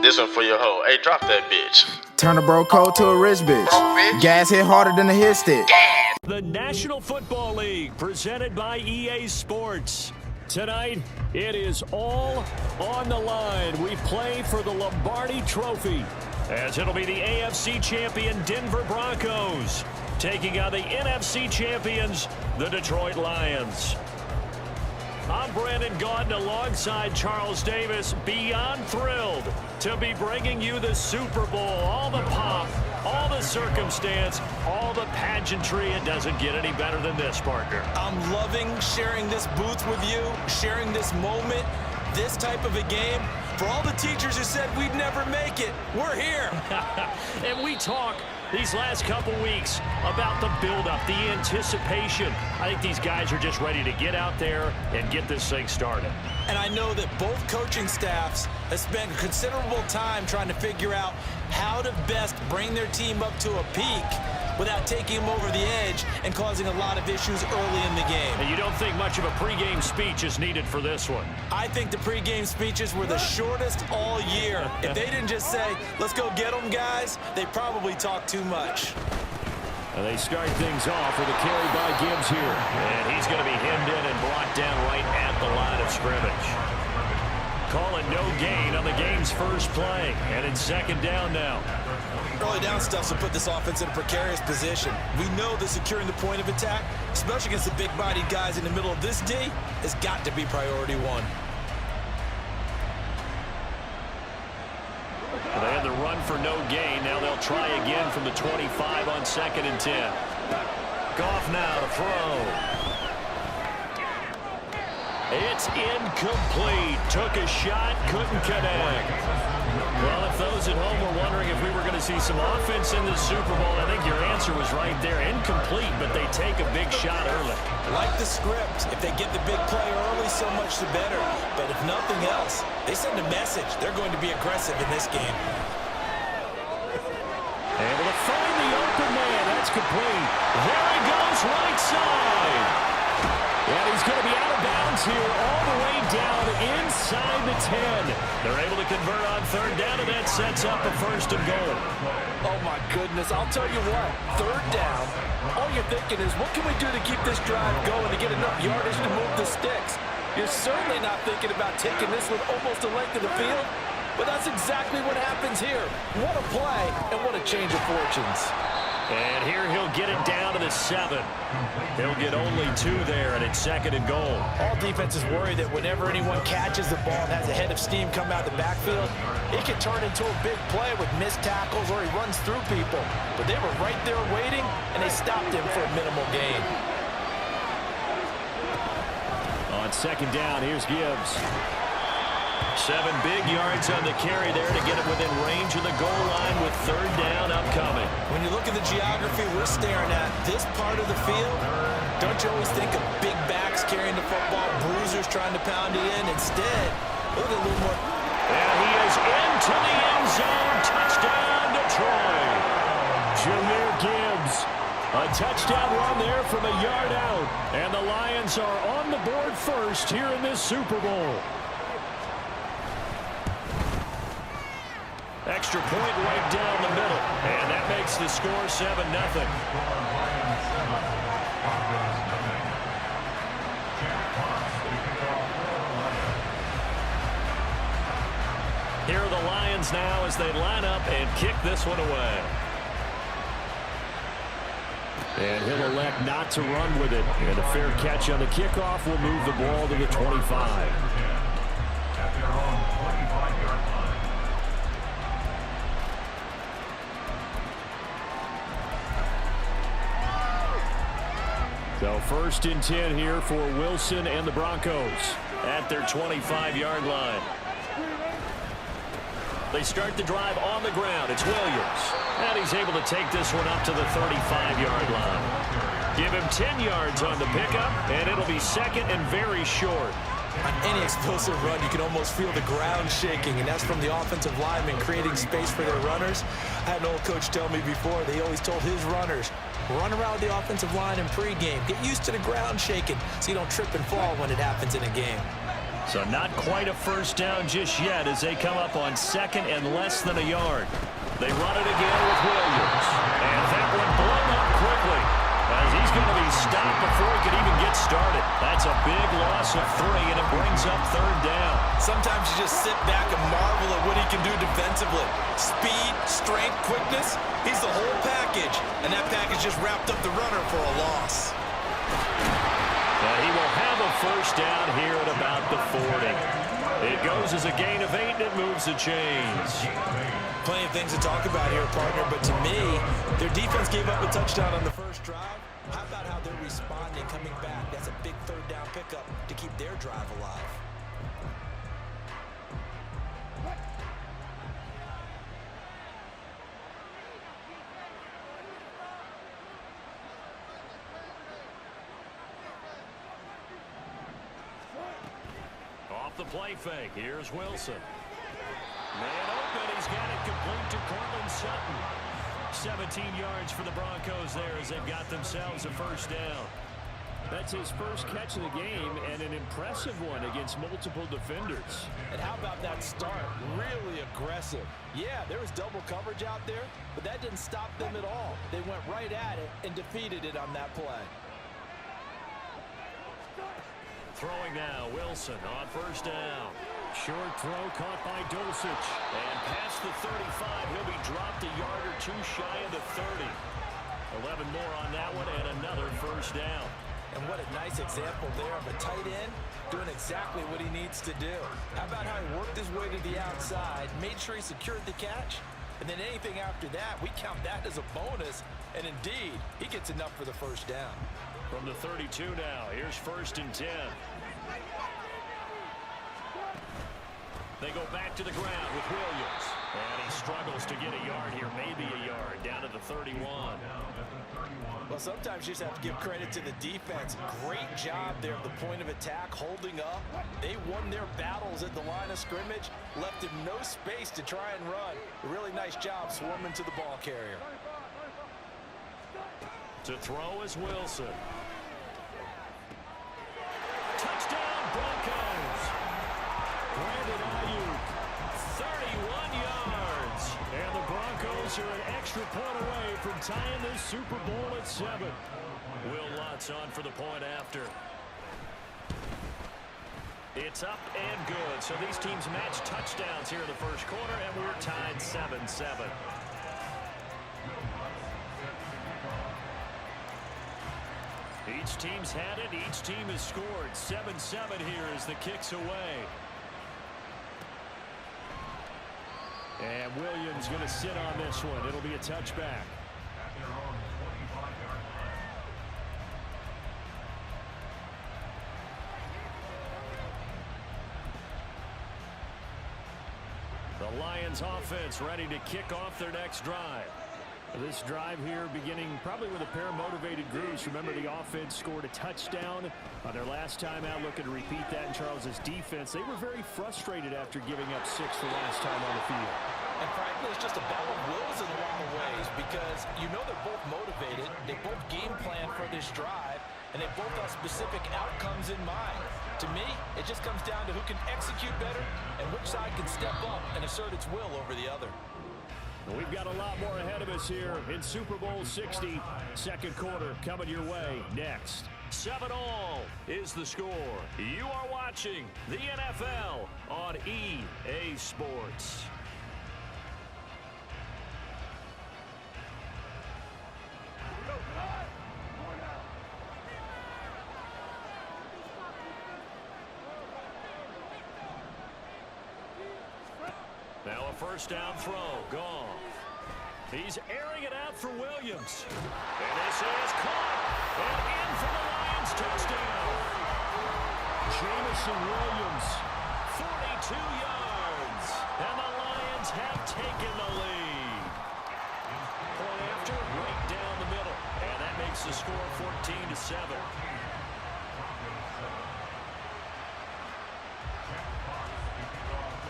This one for your hoe. Hey, drop that bitch. Turn a bro code to a rich bitch. Gas hit harder than a hit stick. The National Football League, presented by EA Sports. Tonight, it is all on the line. We play for the Lombardi Trophy, as it'll be the AFC champion Denver Broncos taking on the NFC champions, the Detroit Lions. I'm Brandon Gaudin alongside Charles Davis, beyond thrilled to be bringing you the Super Bowl. All the pomp, all the circumstance, all the pageantry. It doesn't get any better than this, partner. I'm loving sharing this booth with you, sharing this moment, this type of a game. For all the teachers who said we'd never make it, we're here. And we talk these last couple weeks about the buildup, the anticipation. I think these guys are just ready to get out there and get this thing started. And I know that both coaching staffs have spent considerable time trying to figure out how to best bring their team up to a peak without taking them over the edge and causing a lot of issues early in the game. And you don't think much of a pregame speech is needed for this one? I think the pregame speeches were the shortest all year. If they didn't just say, let's go get them, guys, they probably talked too much. And they start things off with a carry by Gibbs here. And he's going to be hemmed in and brought down right at the line of scrimmage. Call it no gain on the game's first play. And it's second down now. Early down stuff will put this offense in a precarious position. We know that securing the point of attack, especially against the big-bodied guys in the middle of this D, has got to be priority one. They had the run for no gain. Now they'll try again from the 25 on 2nd and 10. Goff now to throw. It's incomplete. Took a shot, couldn't connect. Well, if those at home were wondering if we were going to see some offense in this Super Bowl, I think your answer was right there. Incomplete, but they take a big shot early. Like the script, if they get the big play early, so much the better. But if nothing else, they send a message. They're going to be aggressive in this game. Able to find the open man. That's complete. There he goes, right side. And he's going to be out of bounds here all the way down inside the 10. They're able to convert on 3rd down, and that sets up a 1st and goal. Oh, my goodness. I'll tell you what, 3rd down, all you're thinking is, what can we do to keep this drive going to get enough yardage to move the sticks? You're certainly not thinking about taking this with almost the length of the field, but that's exactly what happens here. What a play, and what a change of fortunes. And here he'll get it down to the 7. He'll get only 2 there, and it's 2nd and goal. All defenses worry that whenever anyone catches the ball and has a head of steam come out of the backfield, it can turn into a big play with missed tackles or he runs through people. But they were right there waiting, and they stopped him for a minimal gain. On 2nd down, here's Gibbs. 7 big yards on the carry there to get it within range of the goal line with 3rd down upcoming. When you look at the geography we're staring at, this part of the field, don't you always think of big backs carrying the football, bruisers trying to pound it in? Instead, look at a little more. And he is into the end zone. Touchdown, Detroit. Jahmyr Gibbs. A touchdown run there from a yard out. And the Lions are on the board first here in this Super Bowl. Extra point right down the middle. And that makes the score 7-0. Here are the Lions now as they line up and kick this one away. And he'll elect not to run with it. And a fair catch on the kickoff will move the ball to the 25. So 1st and 10 here for Wilson and the Broncos at their 25-yard line. They start the drive on the ground. It's Williams. And he's able to take this one up to the 35-yard line. Give him 10 yards on the pickup, and it'll be 2nd and very short. On any explosive run, you can almost feel the ground shaking, and that's from the offensive linemen creating space for their runners. I had an old coach tell me before, they always told his runners, run around the offensive line in pregame. Get used to the ground shaking so you don't trip and fall when it happens in a game. So not quite a first down just yet as they come up on second and less than a yard. They run it again with Williams. And that one blown up quickly as he's going to be stopped before he can even get started. That's a big loss of 3, and it brings up third down. Sometimes you just sit back and marvel at what he can do defensively. Speed, strength, quickness, he's the whole package. And that package just wrapped up the runner for a loss. He will have a first down here at about the 40. It goes as a gain of 8, and it moves the chains. Plenty of things to talk about here, partner, but to me, their defense gave up a touchdown on the first drive. How about how they're responding, coming back? That's a big third down pickup to keep their drive alive. Off the play fake, here's Wilson. Man open, he's got it complete to Cortland Sutton. 17 yards for the Broncos there as they've got themselves a first down. That's his first catch of the game and an impressive one against multiple defenders. And how about that start? Really aggressive. Yeah, there was double coverage out there, but that didn't stop them at all. They went right at it and defeated it on that play. Throwing now, Wilson on first down. Short throw caught by Dulcich. And past the 35, he'll be dropped a yard or 2 shy of the 30. 11 more on that one and another first down. And what a nice example there of a tight end doing exactly what he needs to do. How about how he worked his way to the outside, made sure he secured the catch, and then anything after that, we count that as a bonus. And indeed, he gets enough for the first down. From the 32 now, here's first and 10. They go back to the ground with Williams. And he struggles to get a yard here, maybe a yard, down to the 31. Well, sometimes you just have to give credit to the defense. Great job there at the point of attack, holding up. They won their battles at the line of scrimmage, left him no space to try and run. A really nice job swarming to the ball carrier. To throw is Wilson. Touchdown, Broncos. Brandon Ayuk, 31 yards. And the Broncos are an extra point away from tying this Super Bowl at 7. Will Lutz on for the point after. It's up and good. So these teams match touchdowns here in the first quarter, and we're tied 7-7. Each team's had it. Each team has scored. 7-7 here as the kick's away. And Williams going to sit on this one. It'll be a touchback. The Lions offense ready to kick off their next drive. This drive here beginning probably with a pair of motivated groups. Remember, the offense scored a touchdown on their last time out. Looking to repeat that in Charles's defense. They were very frustrated after giving up 6 the last time on the field. And frankly, it's just a battle of wills in a lot of ways because you know they're both motivated. They both game plan for this drive, and they both have specific outcomes in mind. To me, it just comes down to who can execute better and which side can step up and assert its will over the other. We've got a lot more ahead of us here in Super Bowl 60. Second quarter coming your way next. 7-all is the score. You are watching the NFL on EA Sports. Now a first down throw. Goff. He's airing it out for Williams. And this is caught. And in for the Lions touchdown. Jamison Williams, 42 yards. And the Lions have taken the lead. Point after, right down the middle. And that makes the score 14-7.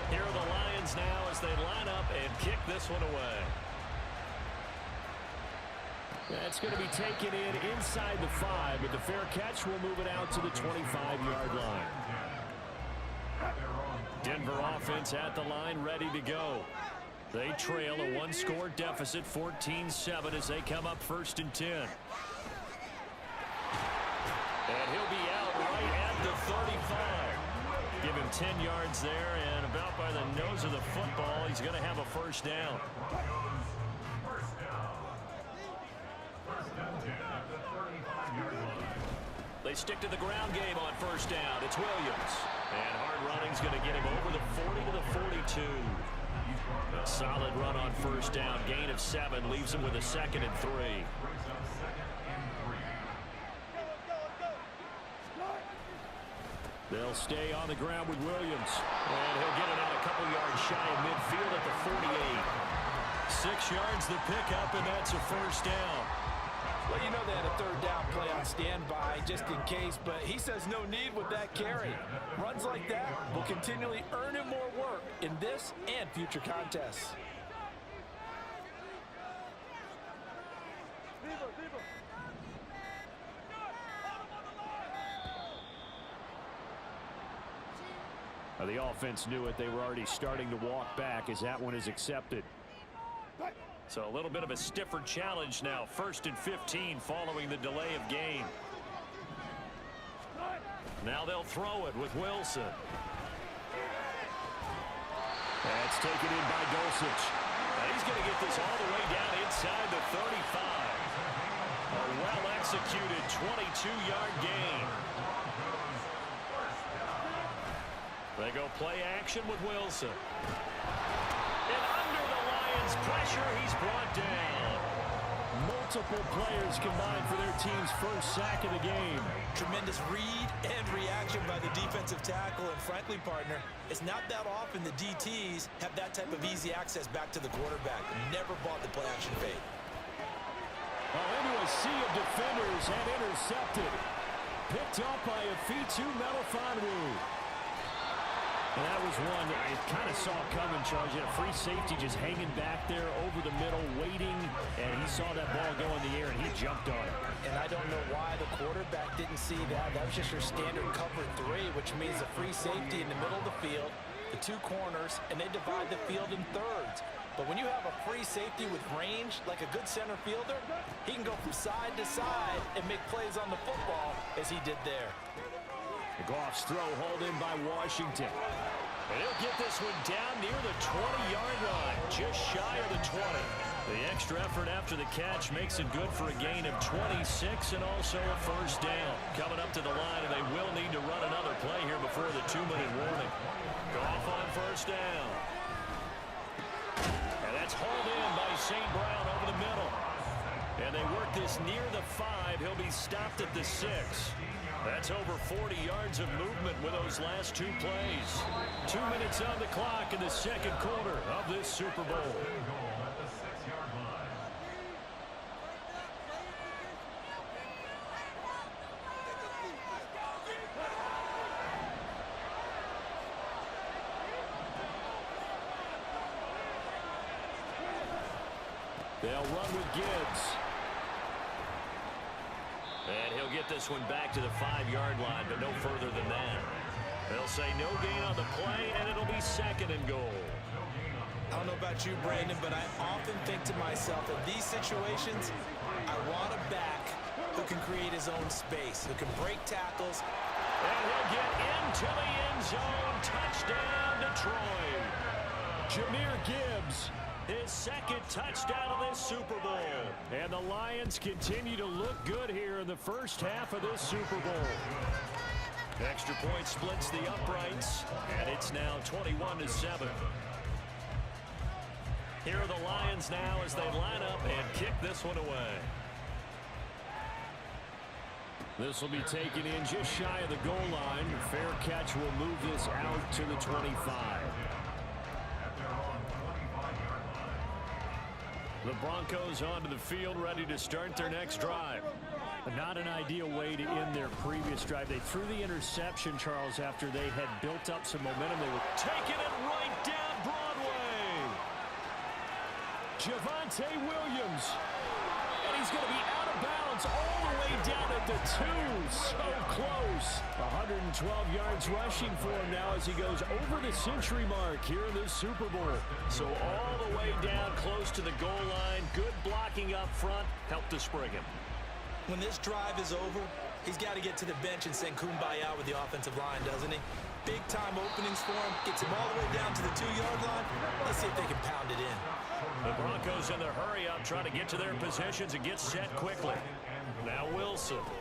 Here are the Lions now as they line up and kick this one away. That's going to be taken in inside the 5, but the fair catch will move it out to the 25-yard line. Denver offense at the line, ready to go. They trail a one-score deficit, 14-7, as they come up 1st and 10. And he'll be out right at the 35. Give him 10 yards there, and about by the nose of the football, he's going to have a first down. They stick to the ground game on 1st down. It's Williams. And hard running's going to get him over the 40 to the 42. A solid run on 1st down. Gain of 7 leaves him with a 2nd and 3. They'll stay on the ground with Williams. And he'll get it out a couple yards shy of midfield at the 48. 6 yards the pickup, and that's a first down. Well, you know they had a 3rd down play on standby just in case, but he says no need with that carry. Runs like that will continually earn him more work in this and future contests. The offense knew it. They were already starting to walk back as that one is accepted. So a little bit of a stiffer challenge now. 1st and 15 following the delay of game. Now they'll throw it with Wilson. That's taken in by Dulcich. And he's going to get this all the way down inside the 35. A well-executed 22-yard gain. They go play action with Wilson. And under the Lions' pressure, he's brought down. Multiple players combined for their team's first sack of the game. Tremendous read and reaction by the defensive tackle. And frankly, partner, it's not that often the DTs have that type of easy access back to the quarterback. Never bought the play action fade. Well, into a sea of defenders and intercepted. Picked up by Afitu Melifonwu. And that was one that I kind of saw coming, Charles. You had a free safety just hanging back there over the middle, waiting, and he saw that ball go in the air, and he jumped on it. And I don't know why the quarterback didn't see that. That was just your standard cover 3, which means a free safety in the middle of the field, the 2 corners, and they divide the field in thirds. But when you have a free safety with range, like a good center fielder, he can go from side to side and make plays on the football as he did there. Goff's throw hauled in by Washington. And he'll get this one down near the 20-yard line, just shy of the 20. The extra effort after the catch makes it good for a gain of 26 and also a first down. Coming up to the line, and they will need to run another play here before the 2-minute warning. Goff on first down. And that's hauled in by St. Brown over the middle. And they work this near the 5. He'll be stopped at the 6. That's over 40 yards of movement with those last 2 plays. 2 minutes on the clock in the 2nd quarter of this Super Bowl. They'll run with Gibbs. And he'll get this one back to the 5-yard line, but no further than that. They'll say no gain on the play, and it'll be 2nd and goal. I don't know about you, Brandon, but I often think to myself, in these situations, I want a back who can create his own space, who can break tackles. And he'll get into the end zone. Touchdown, Detroit. Jahmyr Gibbs, his 2nd touchdown of this Super Bowl. And the Lions continue to look good here in the first half of this Super Bowl. Extra point splits the uprights, and it's now 21-7. Here are the Lions now as they line up and kick this one away. This will be taken in just shy of the goal line. Fair catch will move this out to the 25. The Broncos onto the field, ready to start their next drive. Not an ideal way to end their previous drive. They threw the interception, Charles, after they had built up some momentum. They were taking it right down Broadway. Javonte Williams. And he's is going to be out of bounds all the way down at the 2. So close. 112 yards rushing for him now as he goes over the century mark here in this Super Bowl. So all the way down close to the goal line. Good blocking up front. Helped to spring him. When this drive is over, he's got to get to the bench and sing Kumbaya with the offensive line, doesn't he? Big-time openings for him. Gets him all the way down to the 2-yard line. Let's see if they can pound it in. The Broncos in the hurry-up trying to get to their positions and get set quickly. Now Wilson. Oh,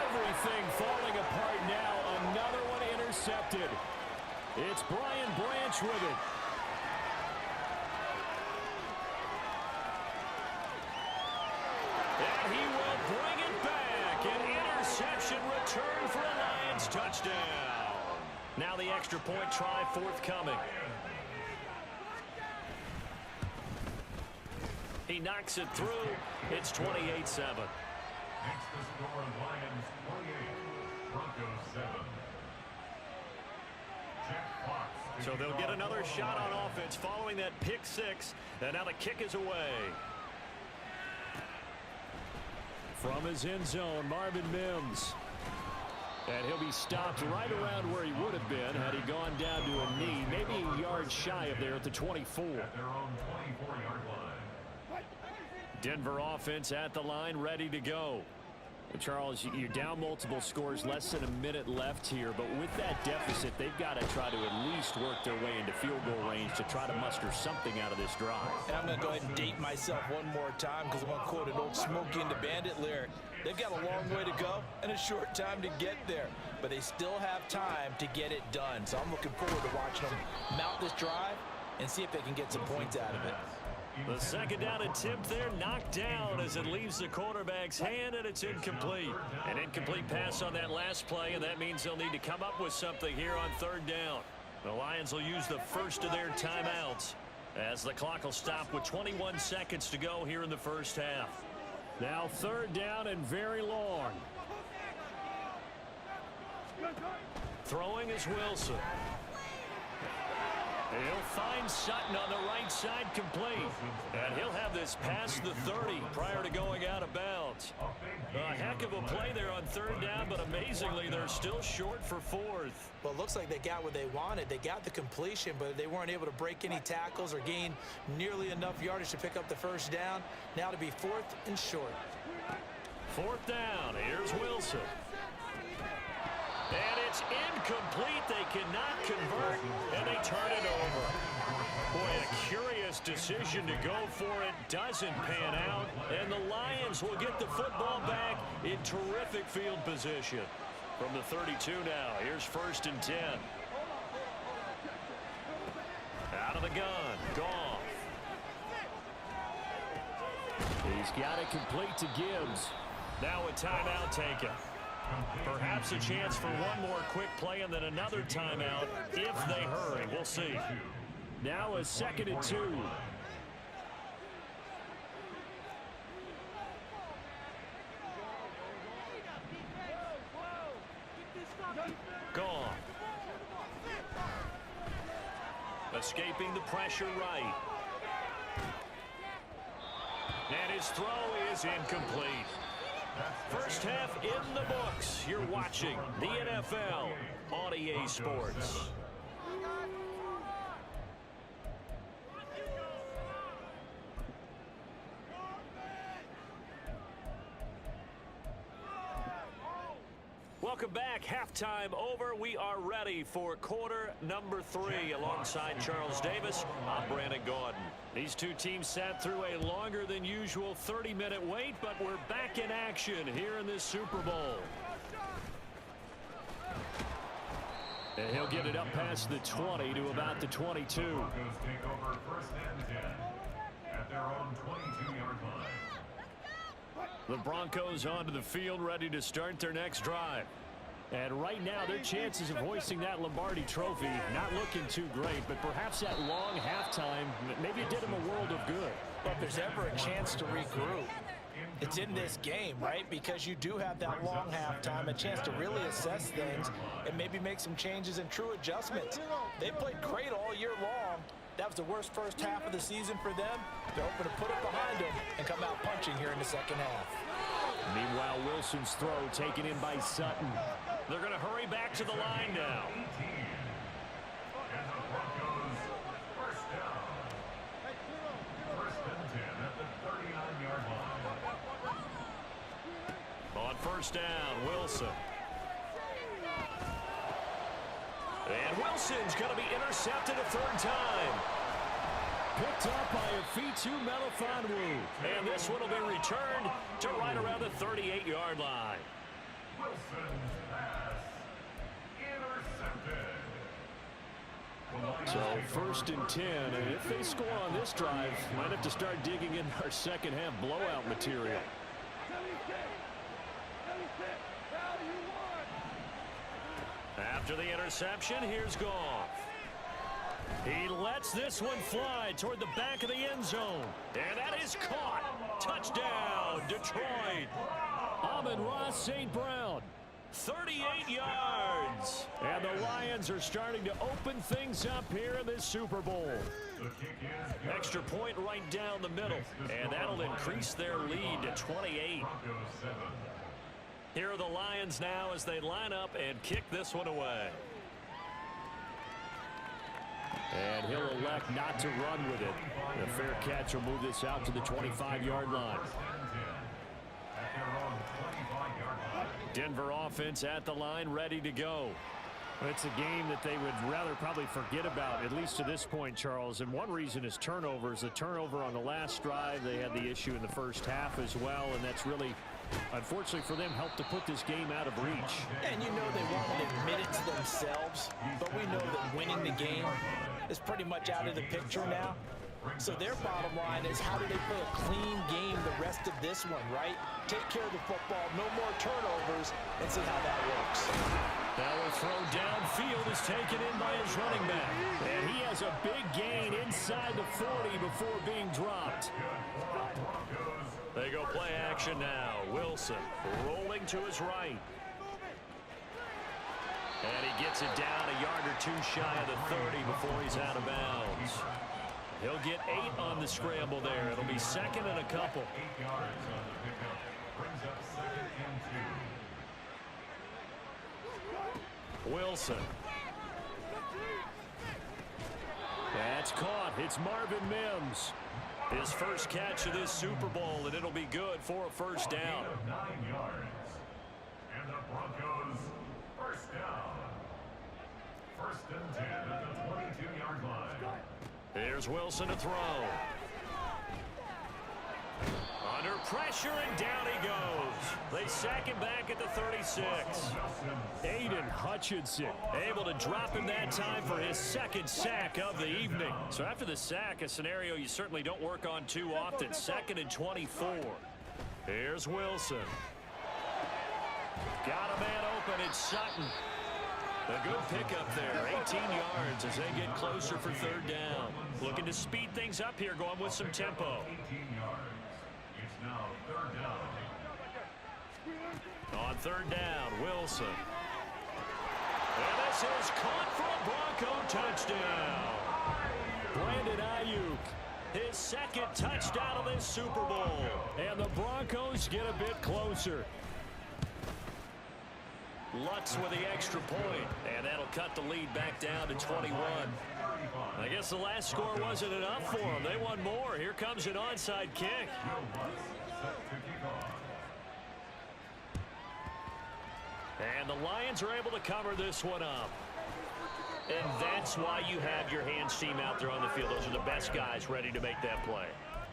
everything falling apart now. Another one intercepted. It's Brian Branch with it. And he will bring it back. An interception return for a Lions touchdown. Now the extra point try forthcoming. He knocks it through. It's 28-7. Next to score, Lions 28, Broncos 7. So they'll get another shot on offense following that pick six. And now the kick is away. From his end zone, Marvin Mims. And he'll be stopped right around where he would have been had he gone down to a knee, maybe a yard shy of there at the 24. At their own 24-yard line. Denver offense at the line, ready to go. Charles, you're down multiple scores, less than a minute left here, but with that deficit, they've got to try to at least work their way into field goal range to try to muster something out of this drive. And I'm going to go ahead and date myself one more time because I'm going to quote an old Smokey and the Bandit lyric. They've got a long way to go and a short time to get there, but they still have time to get it done. So I'm looking forward to watching them mount this drive and see if they can get some points out of it. The second down attempt there knocked down as it leaves the quarterback's hand, and it's incomplete. An incomplete pass on that last play, and that means they'll need to come up with something here on third down. The Lions will use the first of their timeouts as the clock will stop with 21 seconds to go here in the first half. Now third down and very long. Throwing is Wilson. He'll find Sutton on the right side complete. And he'll have this past the 30 prior to going out of bounds. A heck of a play there on third down, but amazingly, they're still short for fourth. Well, it looks like they got what they wanted. They got the completion, but they weren't able to break any tackles or gain nearly enough yardage to pick up the first down. Now to be fourth and short. Fourth down. Here's Wilson. And it's incomplete. They cannot convert, and they turn it over. Boy, a curious decision to go for it. Doesn't pan out, and the Lions will get the football back in terrific field position. From the 32 now, here's first and 10. Out of the gun, Goff. He's got it complete to Gibbs. Now a timeout taken. Perhaps a chance for one more quick play and then another timeout if they hurry. We'll see. Now a second and 2. Gone. Escaping the pressure right. And his throw is incomplete. First half in the books. You're watching the NFL on EA Sports. Welcome back. Halftime over. We are ready for quarter number 3 alongside Charles Davis. I'm Brandon Gordon. These two teams sat through a longer than usual 30-minute wait, but we're back in action here in this Super Bowl. And he'll get it up past the 20 to about the 22. Broncos take over first and 10 at their own 22-yard line. The Broncos onto the field, ready to start their next drive. And right now, their chances of hoisting that Lombardi trophy not looking too great, but perhaps that long halftime, maybe it did them a world of good. But if there's ever a chance to regroup, it's in this game, right? Because you do have that long halftime, a chance to really assess things and maybe make some changes and true adjustments. They played great all year long, That was the worst first half of the season for them. They're hoping to put it behind them and come out punching here in the second half. Meanwhile, Wilson's throw taken in by Sutton. They're going to hurry back to the line now. And the Broncos first down. First and 10 at the 39-yard line. On first down, Wilson. And Wilson's going to be intercepted a third time. Picked up by a Fitu Melifonwu. And this one will be returned to right around the 38-yard line. Wilson's pass intercepted. So first and 10, and if they score on this drive, might have to start digging in our second half blowout material. After the interception, here's Goff. He lets this one fly toward the back of the end zone. And that is caught. Touchdown, Detroit. Amon-Ra St. Brown. 38 yards. And the Lions are starting to open things up here in this Super Bowl. The kick is good. Extra point right down the middle. And that'll increase their lead to 28. Broncos 7. Here are the Lions now as they line up and kick this one away. And he'll elect not to run with it. The fair catch will move this out to the 25-yard line. First and 10 at their own 25-yard line. Denver offense at the line, ready to go. It's a game that they would rather probably forget about, at least to this point, Charles. And one reason is turnovers. The turnover on the last drive, they had the issue in the first half as well, and that's really, unfortunately for them, helped to put this game out of reach. And you know they won't admit it to themselves, but we know that winning the game is pretty much out of the picture now. So their bottom line is, how do they play a clean game the rest of this one, right? Take care of the football, no more turnovers, and see how that works. Now a throw downfield is taken in by his running back. And he has a big gain inside the 40 before being dropped. They go play action now. Wilson rolling to his right. And he gets it down a yard or two shy of the 30 before he's out of bounds. He'll get 8 on the scramble there. It'll be second and a couple. 8 yards on the pickup. Brings up second and 2. Wilson. That's caught. It's Marvin Mims. His first catch of this Super Bowl, and it'll be good for a first down. 9 yards. And the Broncos first down. First and 10 at the 22-yard line. Here's Wilson to throw. Under pressure, and down he goes. They sack him back at the 36. Aiden Hutchinson able to drop him that time for his second sack of the evening. So after the sack, a scenario you certainly don't work on too often. Second and 24. Here's Wilson. Got a man open. It's Sutton. A good pickup there, 18 yards as they get closer for third down. Looking to speed things up here, going with some tempo. 18 yards. It's now third down. On third down, Wilson. And this is caught for a Bronco touchdown. Brandon Ayuk, his second touchdown of this Super Bowl. And the Broncos get a bit closer. Lutz with the extra point, and that'll cut the lead back down to 21. I guess the last score wasn't enough for them. They want more. Here comes an onside kick. And the Lions are able to cover this one up. And that's why you have your hands team out there on the field. Those are the best guys ready to make that play.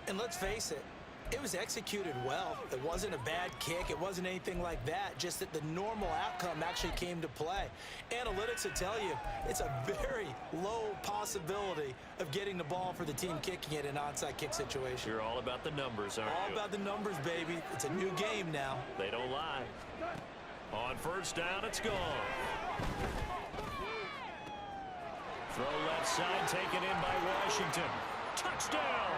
And let's face it, it was executed well. It wasn't a bad kick. It wasn't anything like that. Just that the normal outcome actually came to play. Analytics will tell you it's a very low possibility of getting the ball for the team kicking it in an onside kick situation. You're all about the numbers, aren't you? All about the numbers, baby. It's a new game now. They don't lie. On first down, it's gone. Throw left side, taken in by Washington. Touchdown!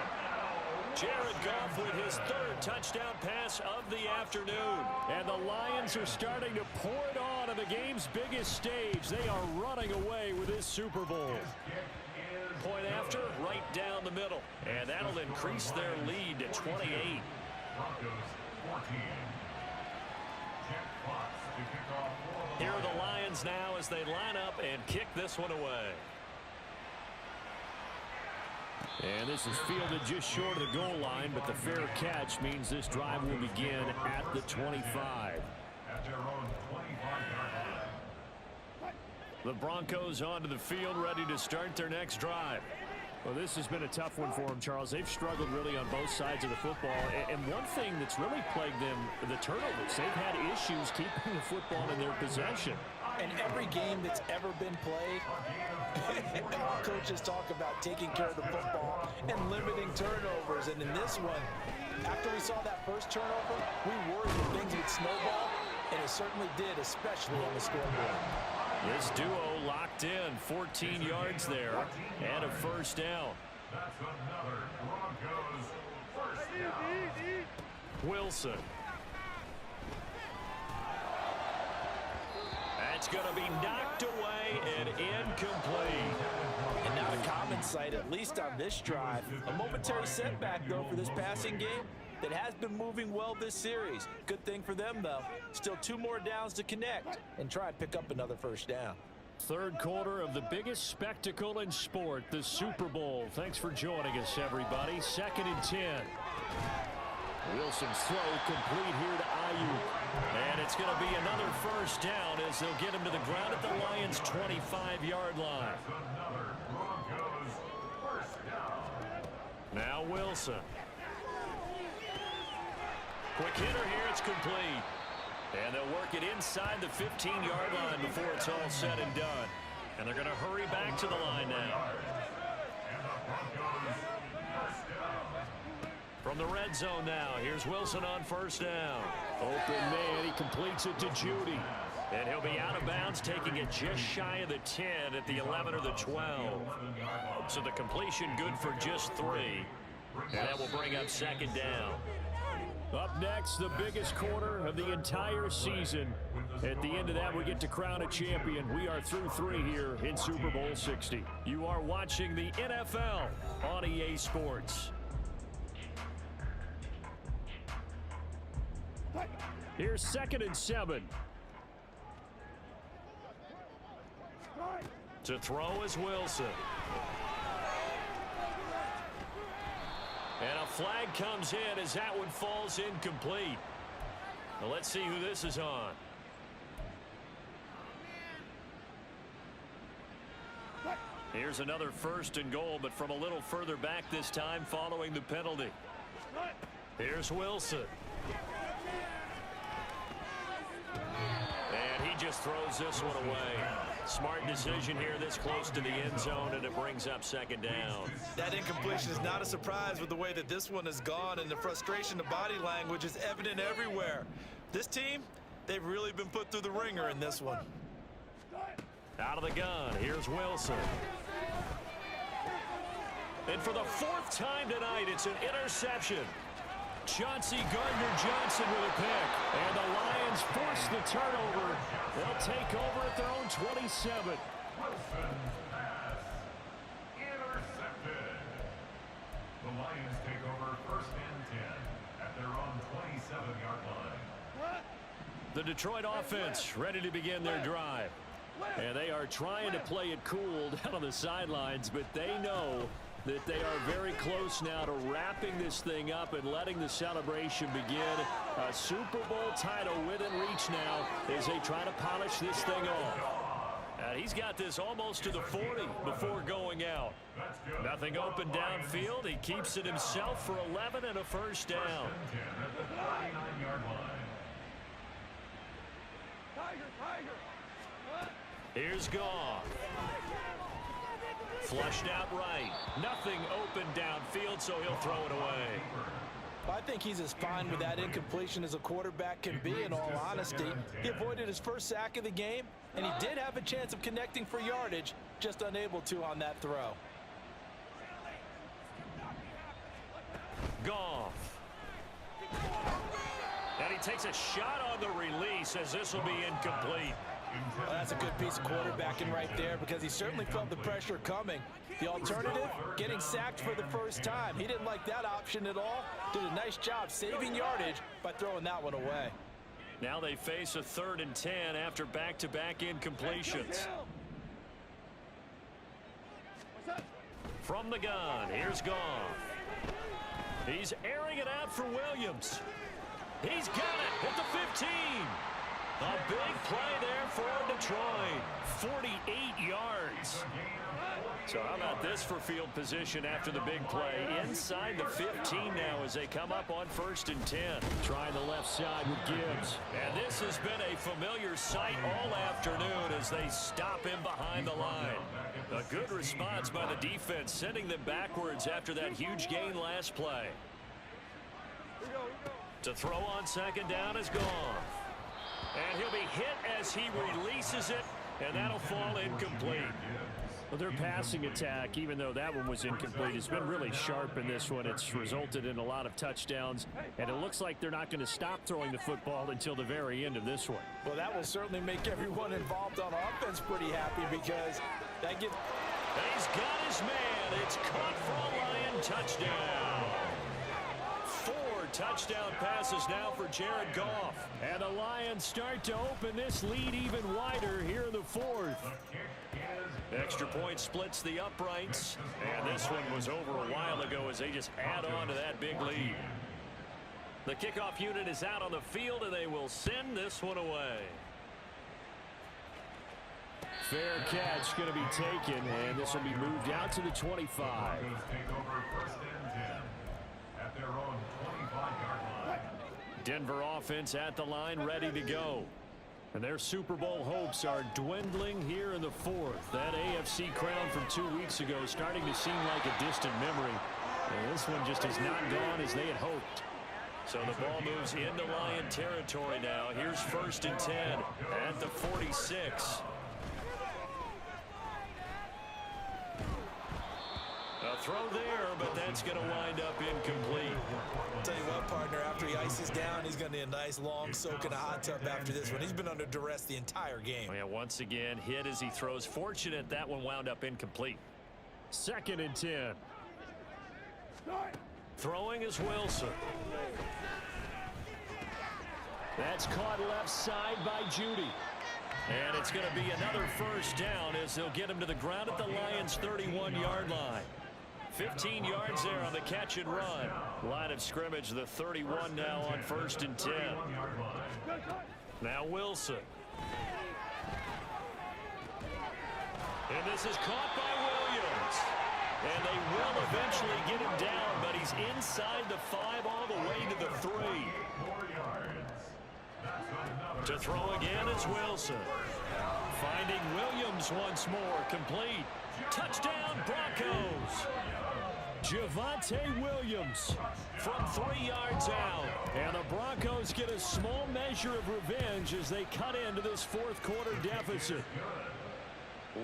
Jared Goff with his third touchdown pass of the afternoon. And the Lions are starting to pour it on the game's biggest stage. They are running away with this Super Bowl. Point after, increase their lead to 28. Broncos 14. Jack Fox to kick off for the Here are the Lions. Lions now as they line up and kick this one away. And this is fielded just short of the goal line, but the fair catch means this drive will begin at the 25. At their own 25-yard line. The Broncos onto the field, ready to start their next drive. Well, this has been a tough one for them, Charles. They've struggled really on both sides of the football. And one thing that's really plagued them, the turnovers. They've had issues keeping the football in their possession. And every game that's ever been played, all coaches talk about taking care of the football and limiting turnovers. And in this one, after we saw that first turnover, we worried that things would snowball, and it certainly did, especially on the scoreboard. This duo locked in, 14 yards there, and a first down. That's another Broncos first down. Wilson. That's going to be knocked away and incomplete. And not a common sight, at least on this drive. A momentary setback, though, for this passing game that has been moving well this series. Good thing for them, though. Still 2 more downs to connect and try and pick up another first down. Third quarter of the biggest spectacle in sport, the Super Bowl. Thanks for joining us, everybody. 2nd and 10. Wilson's throw complete here to Ayuk. And it's going to be another first down as they'll get him to the ground at the Lions' 25-yard line. That's another Broncos first down. Now Wilson. Quick hitter here, it's complete. And they'll work it inside the 15-yard line before it's all said and done. And they're going to hurry back to the line now. And the Broncos first down. From the red zone now, here's Wilson on first down. Open man, he completes it to Judy. And he'll be out of bounds, taking it just shy of the 10 at the 11 or the 12. So the completion good for just 3. And that will bring up 2nd down. Up next, the biggest quarter of the entire season. At the end of that, we get to crown a champion. We are through 3 here in Super Bowl 60. You are watching the NFL on EA Sports. Here's 2nd and 7. To throw is Wilson. And a flag comes in as that one falls incomplete. Now let's see who this is on. Here's another 1st and goal, but from a little further back this time following the penalty. Here's Wilson. And he just throws this one away. Smart decision here this close to the end zone, and it brings up 2nd down. That incompletion is not a surprise with the way that this one has gone, and the frustration, the body language is evident everywhere. This team, they've really been put through the ringer in this one. Out of the gun, here's Wilson. And for the 4th time tonight, it's an interception. Chauncey Gardner-Johnson with a pick. And the Lions force the turnover. They'll take over at their own 27. Wilson's pass intercepted. The Lions take over 1st and 10 at their own 27-yard line. The Detroit offense ready to begin their drive. And they are trying to play it cool down on the sidelines, but they know that they are very close now to wrapping this thing up and letting the celebration begin. A Super Bowl title within reach now as they try to polish this thing off. And he's got this almost to the 40 before going out. Nothing open downfield. He keeps it himself for 11 and a first down. Here's Goff. Flushed out right. Nothing open downfield, so he'll throw it away. I think he's as fine with that incompletion as a quarterback can be, in all honesty. He avoided his first sack of the game, and he did have a chance of connecting for yardage, just unable to on that throw. Goff. And he takes a shot on the release as this will be incomplete. Well, that's a good piece of quarterbacking right there because he certainly felt the pressure coming. The alternative, getting sacked for the first time. He didn't like that option at all. Did a nice job saving yardage by throwing that one away. Now they face a 3rd and 10 after back-to-back incompletions. From the gun, here's Goff. He's airing it out for Williams. He's got it at the 15. A big play there for Detroit. 48 yards. So how about this for field position after the big play? Inside the 15 now as they come up on 1st and 10. Trying the left side with Gibbs. And this has been a familiar sight all afternoon as they stop him behind the line. A good response by the defense, sending them backwards after that huge gain last play. To throw on 2nd down is Goff. And he'll be hit as he releases it, and that'll fall incomplete. Well, their passing attack, even though that one was incomplete, has been really sharp in this one. It's resulted in a lot of touchdowns, and it looks like they're not going to stop throwing the football until the very end of this one. Well, that will certainly make everyone involved on offense pretty happy because that gives... He's got his man. It's caught for a Lion touchdown. 4 touchdown passes now for Jared Goff. And the Lions start to open this lead even wider here in the 4th. Extra point splits the uprights. And this one was over a while ago as they just add on to that big lead. The kickoff unit is out on the field, and they will send this one away. Fair catch going to be taken, and this will be moved out to the 25. Denver offense at the line, ready to go. And their Super Bowl hopes are dwindling here in the 4th. That AFC crown from 2 weeks ago is starting to seem like a distant memory. And this one just has not gone as they had hoped. So the ball moves into Lion territory now. Here's 1st and 10 at the 46. A throw there, but that's going to wind up incomplete. Tell you what, partner, after he ices down, he's going to need a nice long soak in a hot tub after this one. He's been under duress the entire game. Yeah, once again, hit as he throws. Fortunate that one wound up incomplete. 2nd and 10. Throwing is Wilson. That's caught left side by Judy. And it's going to be another 1st down as they'll get him to the ground at the Lions' 31-yard line. 15 yards there on the catch and run. Line of scrimmage, the 31 now on 1st and 10. Now Wilson. And this is caught by Williams. And they will eventually get him down, but he's inside the 5 all the way to the 3. To throw again is Wilson. Finding Williams once more, complete. Touchdown Broncos. Javonte Williams from 3 yards out. And the Broncos get a small measure of revenge as they cut into this 4th quarter deficit.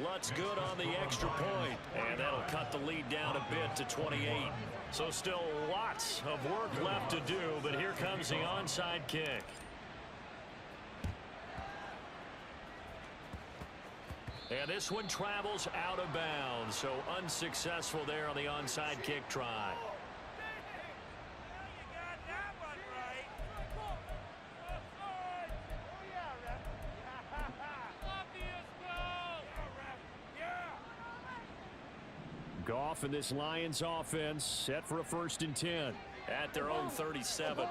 Lutz good on the extra point, and that'll cut the lead down a bit to 28. So still lots of work left to do, but here comes the onside kick. And this one travels out of bounds, so unsuccessful there on the onside kick try. Goff and this Lions offense set for a 1st and 10 at their own 37.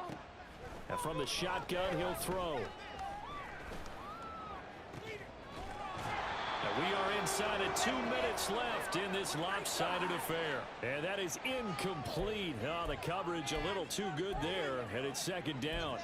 And from the shotgun, he'll throw. We are inside of 2 minutes left in this lopsided affair. And that is incomplete. Oh, the coverage a little too good there, and it's 2nd down.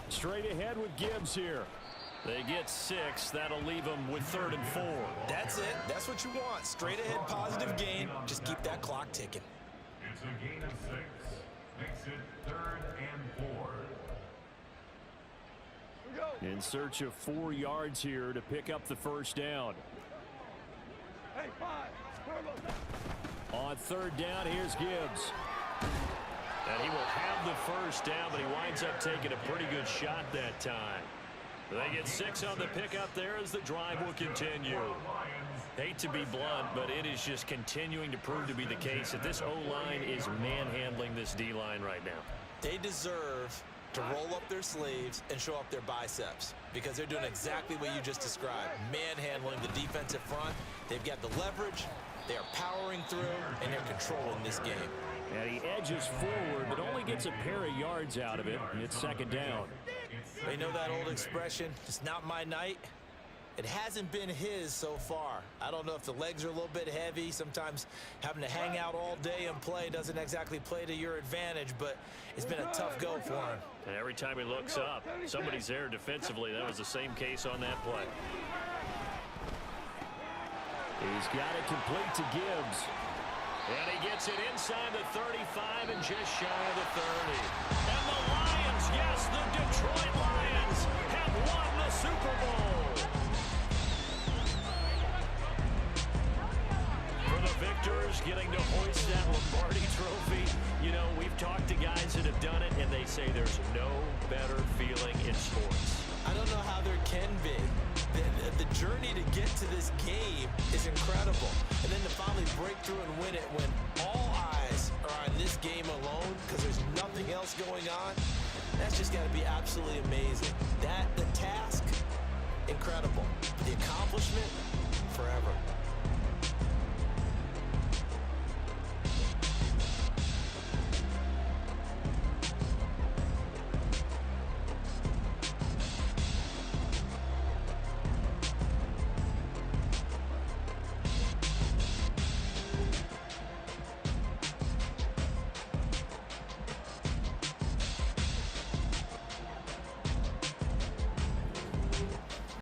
Straight ahead with Gibbs here. They get 6. That'll leave them with 3rd and 4. That's it. That's what you want. Straight ahead, positive gain. Just keep that clock ticking. It's a gain of 6. Makes it 3rd and 4. In search of 4 yards here to pick up the first down. On third down, here's Gibbs. And he will have the first down, but he winds up taking a pretty good shot that time. They get 6 on the pickup there as the drive will continue. Hate to be blunt, but it is just continuing to prove to be the case that this O-line is manhandling this D-line right now. They deserve to roll up their sleeves and show up their biceps because they're doing exactly what you just described, manhandling the defensive front. They've got the leverage, they are powering through, and they're controlling this game. And he edges forward, but only gets a pair of yards out of it, and it's second down. You know that old expression, it's not my night? It hasn't been his so far. I don't know if the legs are a little bit heavy. Sometimes having to hang out all day and play doesn't exactly play to your advantage, but it's been a tough go for him. And every time he looks up, somebody's there defensively. That was the same case on that play. He's got it complete to Gibbs. And he gets it inside the 35 and just shy of the 30. And the Lions, yes, the Detroit Lions have won the Super Bowl. For the victors getting to hoist that Lombardi trophy, you know, we've talked to guys that have done it, and they say there's no better feeling in sports. I don't know how there can be. The journey to get to this game is incredible. And then to finally break through and win it when all eyes are on this game alone because there's nothing else going on, that's just got to be absolutely amazing. The task, incredible. The accomplishment, forever.